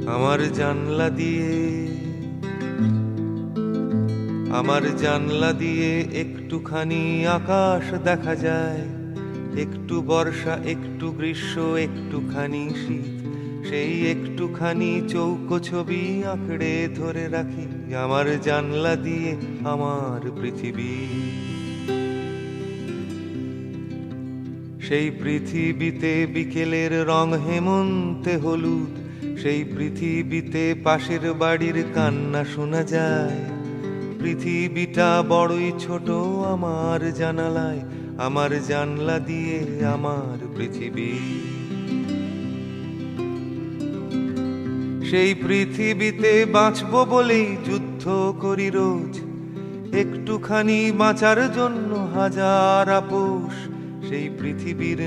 আমার জানলা দিয়ে একটুখানি আকাশ দেখা যায়, একটু বর্ষা, একটু গ্রীষ্ম, একটুখানি শীত। সেই একটুখানি চৌকো ছবি আঁকড়ে ধরে রাখি আমার জানলা দিয়ে আমার পৃথিবী। সেই পৃথিবীতে বিকেলের রং হেমন্তে হলুদ, সেই পৃথিবীতে পাশের বাড়ির কান্না শোনা যায়। পৃথিবীটা বড়ই ছোট আমার জানালায়, আমার জানলা দিয়ে আমার পৃথিবী। সেই পৃথিবীতে বাঁচবো বলেই যুদ্ধ করি রোজ, একটুখানি বাঁচার জন্য হাজার আপোষ। সেই পৃথিবীর